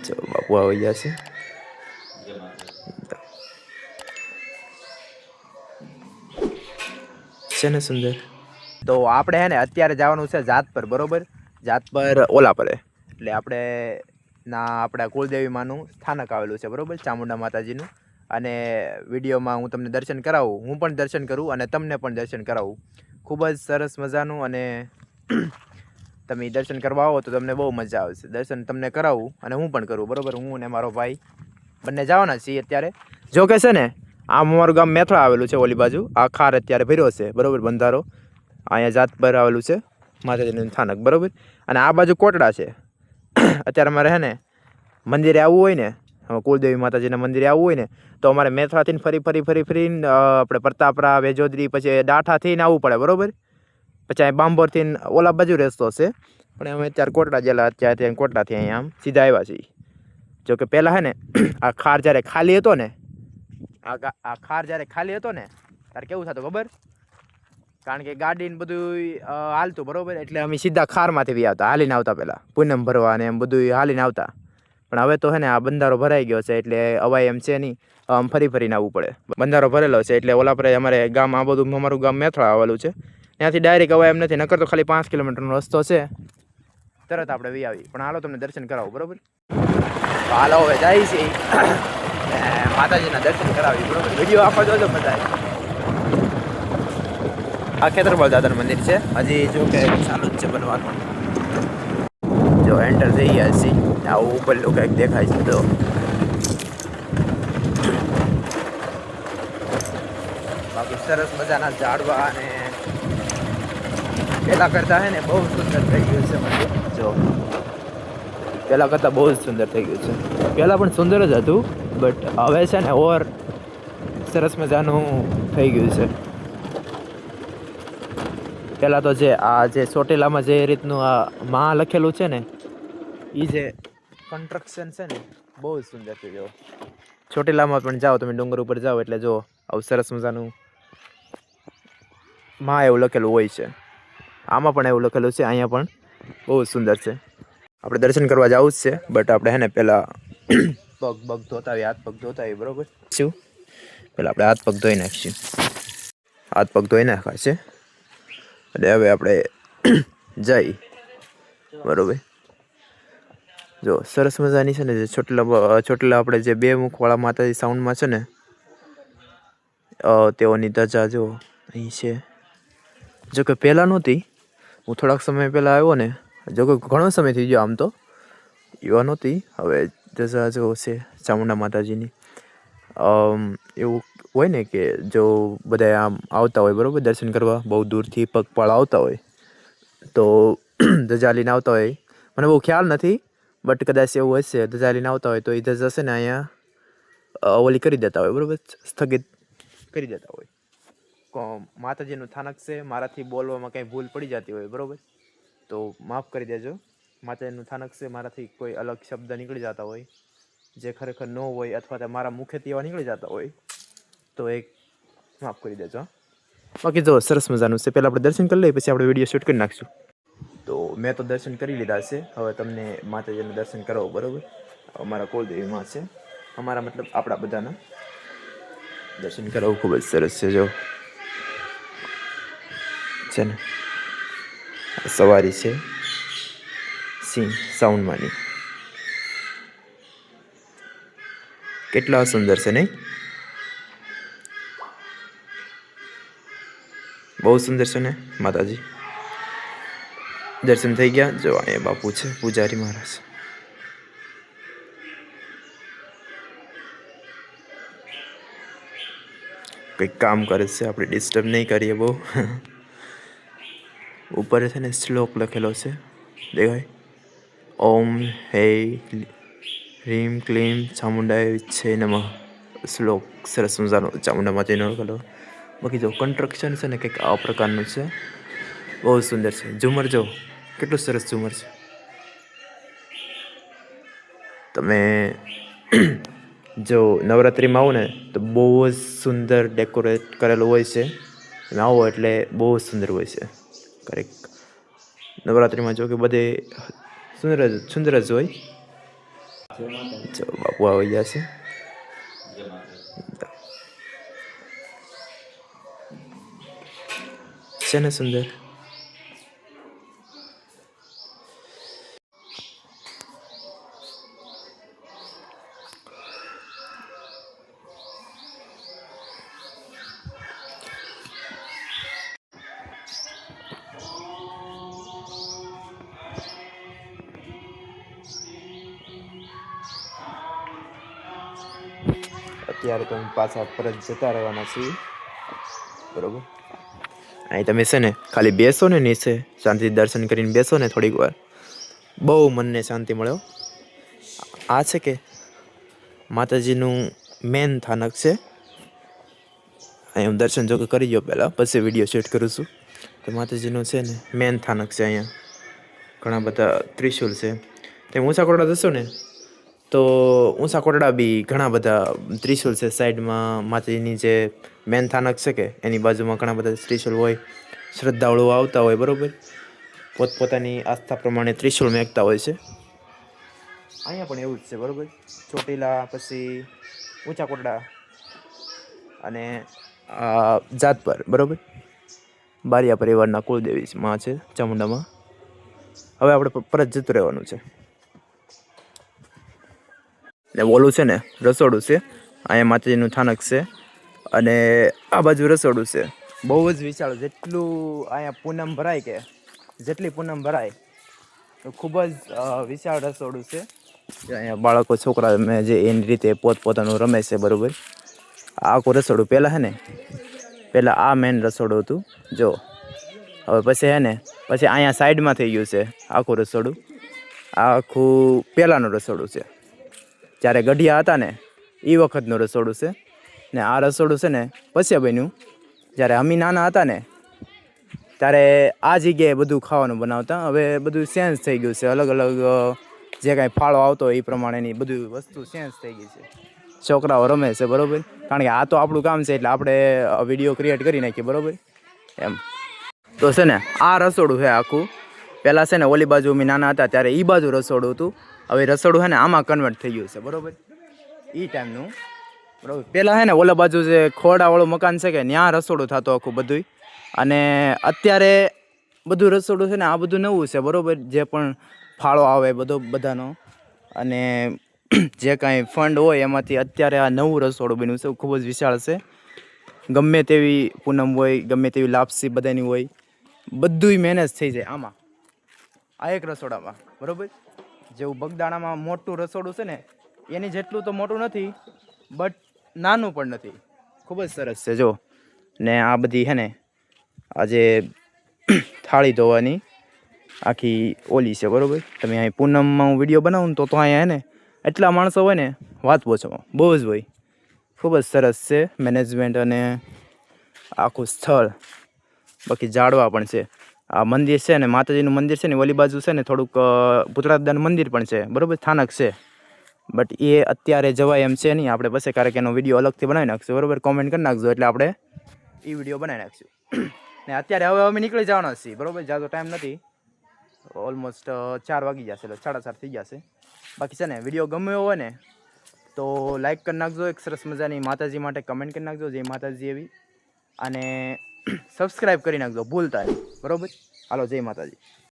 જો બાપુ આવી ગયા છે ને સુંદર. તો આપણે હે ને અત્યારે જવાનું છે જાત પર, બરોબર? જાત પર ઓલા પર એટલે આપણે આપણા કુળદેવી માનું સ્થાનક આવેલું છે, બરોબર? ચામુંડા માતાજીનું. અને વિડીયોમાં હું તમને દર્શન કરાવું, હું પણ દર્શન કરું અને તમને પણ દર્શન કરાવું. ખૂબ જ સરસ મજાનું. અને તમે દર્શન કરવા આવો તો તમને બહુ મજા આવશે. દર્શન તમને કરાવું અને હું પણ કરું, બરોબર? હું અને મારો ભાઈ બંને જવાના છીએ અત્યારે. જો કે છે ને આમ અમારું ગામ મેથળા આવેલું છે, ઓલી બાજુ આ ખાર અત્યારે ભર્યો છે, બરોબર? બંધારો અહીંયા જાત પર આવેલું છે માતાજીનું સ્થાનક, બરોબર? અને આ બાજુ કોટડા છે. અત્યારે અમારે હે ને મંદિરે આવવું હોય ને, કુળદેવી માતાજીના મંદિરે આવવું હોય ને, તો અમારે મેથળાથી ફરીને આપણે પ્રતાપરા, વેજોદરી, પછી ડાઠા થઈને આવવું પડે, બરોબર? પછી અહીં બાંભોરથી ઓલા બાજુ રસ્તો છે, પણ અમે અત્યારે કોટડા ગયેલા, અત્યારે કોટડાથી અહીંયા આમ સીધા આવ્યા છીએ. જો કે પહેલાં હે ને આ ખાર જ્યારે ખાલી હતો ને, આ ખાર જ્યારે ખાલી હતો ને ત્યારે કેવું થતું ખબર? કારણ કે ગાડીને બધું હાલતું, બરોબર? એટલે અમે સીધા ખારમાંથી બી આવતા, હાલીને આવતા. પહેલાં પૂનમ ભરવા ને એમ બધું હાલીને આવતા. પણ હવે તો હે ને આ બંધારો ભરાઈ ગયો છે એટલે અવાય એમ છે નહીં, આમ ફરીને આવવું પડે. બંધારો ભરેલો છે એટલે ઓલા પર અમારે ગામ, આ બધું અમારું ગામ મેથળા આવેલું છે, ત્યાંથી ડાયરેક્ટ અવાય એમ નથી. નકર તો ખાલી 5 કિલોમીટરનો રસ્તો છે, તરત આપણે વી આવી. પણ હાલો તમને દર્શન કરાવું, બરોબર? હાલો હવે જાય છે માતાજીના દર્શન કરાવી, બરોબર? વિડીયો આપવા જોજો મજા આવે. આ ખેતરપાળ દાદાનું મંદિર છે, હજી જો કે ચાલુ જ છે બનવાનું. જો એન્ટર થઈ ગયા છીએ, આવું ઉપરનું કંઈક દેખાય છે. તો બાકી સરસ મજાના ઝાડવા અને પહેલાં કરતાં હે ને બહુ સુંદર થઈ ગયું છે મંદિર. જો પહેલાં કરતાં બહુ જ સુંદર થઈ ગયું છે. પહેલાં પણ સુંદર જ હતું, બટ હવે છે ને ઓર સરસ મજાનું થઈ ગયું છે. પહેલાં તો જે ચોટીલામાં જે રીતનું આ માં લખેલું છે ને, એ જે કન્સ્ટ્રક્શન છે ને બહુ જ સુંદર છે. જો ચોટીલામાં પણ જાઓ તમે, ડુંગર ઉપર જાઓ એટલે જો આવું સરસ મજાનું માં એવું લખેલું હોય છે. આમાં પણ એવું લખેલું છે, અહીંયા પણ બહુ સુંદર છે. આપણે દર્શન કરવા જવું જ છે, બટ આપણે હે ને પહેલાં પગ ધોતા આવીએ, હાથ પગ ધોતા આવીએ, બરોબર? શું પહેલાં આપણે હાથ પગ ધોઈ નાખીશું. હાથ પગ ધોઈ નાખ્યા છે એટલે હવે આપણે જઈ, બરોબર? જો સરસ મજાની છે ને જે ચોટીલા આપણે જે 2 મુખવાળા માતાજી સાઉન્ડમાં છે ને, તેઓની ધજા જો અહીં છે. જો કે પહેલાં નહોતી, હું થોડાક સમય પહેલાં આવ્યો ને, જો કે ઘણો સમય થઈ ગયો આમ તો, એવા નહોતી. હવે ધજા જો છે ચામુંડા માતાજીની. એવું હોય ને કે જો બધા આમ આવતા હોય, બરાબર, દર્શન કરવા બહુ દૂરથી પગપાળા આવતા હોય તો ધજા લઈને આવતા હોય. મને બહુ ખ્યાલ નથી, બટ કદાચ એવું હશે. ધજા લઈને આવતા હોય તો એ ધજા છે ને અહીંયા ઓલી કરી દેતા હોય, બરાબર, સ્થગિત કરી દેતા હોય. માતાજીનું સ્થાનક છે, મારાથી બોલવામાં કંઈ ભૂલ પડી જતી હોય, બરાબર, તો માફ કરી દેજો. માતાજીનું સ્થાનક છે, મારાથી કોઈ અલગ શબ્દ નીકળી જતા હોય જે ખરેખર ન હોય, અથવા તો મારા મુખેથી એવા નીકળી જતા હોય તો એક માફ કરી દેજો. બાકી જો સરસ મજાનું છે. પહેલાં આપણે દર્શન કરી લઈએ, પછી આપણે વિડીયો શૂટ કરી નાખીશું. તો મેં તો દર્શન કરી લીધા છે, હવે તમને માતાજીના દર્શન કરાવો, બરાબર? અમારા કુળદેવીમાં છે, અમારા મતલબ આપણા બધાના દર્શન કરાવવું ખૂબ જ સરસ છે. જો છે ને સવારી છે સિંહ સાઉન્ડમાંની, કેટલા સુંદર છે નહીં? બહુ સુંદર છે ને માતાજી. દર્શન થઈ ગયા. જો અહીંયા બાપુ છે, પૂજારી મહારાજ. કંઈક કામ કરે છે, આપણે ડિસ્ટર્બ નહીં કરીએ બહુ. ઉપર છે ને શ્લોક લખેલો છે, દેખાય? ઓમ હે હ્રીમ ક્લીમ ચામુંડાય વિચ્છે નમઃ. શ્લોક સરસ મજાનો ચામુંડા માતાજીનો લખેલો. બાકી જો કન્સ્ટ્રક્શન છે ને કંઈક આ પ્રકારનું છે, બહુ સુંદર છે. ઝુમર જો કેટલું સરસ ઝુમર છે. તમે જો નવરાત્રિમાં આવો ને તો બહુ જ સુંદર ડેકોરેટ કરેલું હોય છે. તમે આવો એટલે બહુ જ સુંદર હોય છે. કરેક્ટ નવરાત્રિમાં જો કે બધે સુંદર જ હોય, જો બાપુ આવી ગયા છે. છે ને સુંદર? અત્યારે તો પાછા પરત જતા રહેવાના છીએ, બરોબર. અહીં તમે છે ને ખાલી બેસો ને નીચે, શાંતિથી દર્શન કરીને બેસો ને થોડીક વાર, બહુ મનને શાંતિ મળ્યો. આ છે કે માતાજીનું મેન સ્થાનક છે. અહીં હું દર્શન જો કે કરી ગયો પહેલાં, પછી વિડીયો શૂટ કરું છું. તો માતાજીનું છે ને મેન સ્થાનક છે. અહીંયા ઘણા બધા ત્રિશુલ છે. તમે ઊંચા કોટડા જશો ને તો ઊંચા કોટડા બી ઘણા બધા ત્રિશુલ છે. સાઈડમાં માતાજીની જે મેન સ્થાનક છે કે એની બાજુમાં ઘણા બધા ત્રિશુલ હોય. શ્રદ્ધાળુઓ આવતા હોય, બરાબર, પોતપોતાની આસ્થા પ્રમાણે ત્રિશુલ મેકતા હોય છે. અહીંયા પણ એવું જ છે, બરાબર. ચોટીલા, પછી ઊંચા કોટડા અને જાતપર, બરાબર. બારિયા પરિવારના કુળદેવી માં છે ચામુંડામાં. હવે આપણે પરત જતું રહેવાનું છે. ને ઓલું છે ને રસોડું છે. અહીંયા માતાજીનું સ્થાનક છે અને આ બાજુ રસોડું છે. બહુ જ વિશાળ. જેટલું અહીંયા પૂનમ ભરાય કે જેટલી પૂનમ ભરાય તો ખૂબ જ વિશાળ રસોડું છે. અહીંયા બાળકો છોકરા જે એની રીતે પોતપોતાનું રમે છે, બરાબર. આ આખું રસોડું પહેલાં છે ને, પહેલાં આ મેન રસોડું હતું. જો હવે પછી છે ને, પછી અહીંયા સાઈડમાં થઈ ગયું છે આખું રસોડું. આ આખું પહેલાંનું રસોડું છે. જ્યારે ગઢિયા હતા ને એ વખતનું રસોડું છે. ને આ રસોડું છે ને પછી બન્યું જ્યારે અમે નાના હતા ને ત્યારે આ જગ્યાએ બધું ખાવાનું બનાવતા. હવે બધું ચેન્જ થઈ ગયું છે. અલગ અલગ જે કાંઈ ફાળો આવતો હોય એ પ્રમાણેની બધી વસ્તુ ચેન્જ થઈ ગઈ છે. છોકરાઓ રમે છે, બરાબર. કારણ કે આ તો આપણું કામ છે એટલે આપણે વિડીયો ક્રિએટ કરી નાખીએ, બરાબર એમ. તો છે ને આ રસોડું છે આખું. પહેલાં છે ને ઓલી બાજુ અમે નાના હતા ત્યારે એ બાજુ રસોડું હતું. હવે રસોડું છે ને આમાં કન્વર્ટ થઈ ગયું છે, બરાબર. એ ટાઈમનું, બરાબર. પહેલાં છે ને ઓલા બાજુ જે ખોડાવાળું મકાન છે કે ત્યાં રસોડું થતું આખું બધું. અને અત્યારે બધું રસોડું છે ને આ બધું નવું છે, બરાબર. જે પણ ફાળો આવે બધાનો અને જે કાંઈ ફંડ હોય એમાંથી અત્યારે આ નવું રસોડું બન્યું છે. ખૂબ જ વિશાળ છે. ગમે તેવી પૂનમ હોય, ગમે તેવી લાપસી બધાની હોય, બધુંય મેનેજ થઈ જાય આમાં, આ એક રસોડામાં, બરાબર. જેવું બગદાણામાં મોટું રસોડું છે ને એની જેટલું તો મોટું નથી, બટ નાનું પણ નથી. ખૂબ જ સરસ છે. જો ને આ બધી છે ને આજે થાળી ધોવાની આખી ઓલી છે, બરાબર. તમે અહીં પૂનમમાં હું વિડીયો બનાવું ને તો અહીંયા હે ને એટલા માણસો હોય ને વાત પૂછો, બહુ જ હોય. ખૂબ જ સરસ છે મેનેજમેન્ટ અને આખું સ્થળ. બાકી ઝાડવા પણ છે. આ મંદિર છે ને માતાજીનું મંદિર છે ને ઓલી બાજુ છે ને થોડુંક ભૂતરાજદાનું મંદિર પણ છે, બરાબર, સ્થાનક છે. બટ એ અત્યારે જવાય એમ છે નહીં. આપણે પછી ક્યારેક એનો વિડીયો અલગથી બનાવી નાખશું, બરાબર. કોમેન્ટ કરી નાખજો એટલે આપણે એ વિડીયો બનાવી નાખશું. ને અત્યારે હવે અમે નીકળી જવાના છીએ, બરાબર. જાજો ટાઈમ નથી. ઓલમોસ્ટ 4 વાગી જશે, એટલે 4:30 થઈ જશે. બાકી છે ને વિડીયો ગમ્યો હોય ને તો લાઈક કરી નાખજો. એક સરસ મજાની માતાજી માટે કમેન્ટ કરી નાખજો, જય માતાજી એવી. અને સબસ્ક્રાઈબ કરી નાખજો ભૂલતા નહીં, બરાબર. હાલો, જય માતાજી.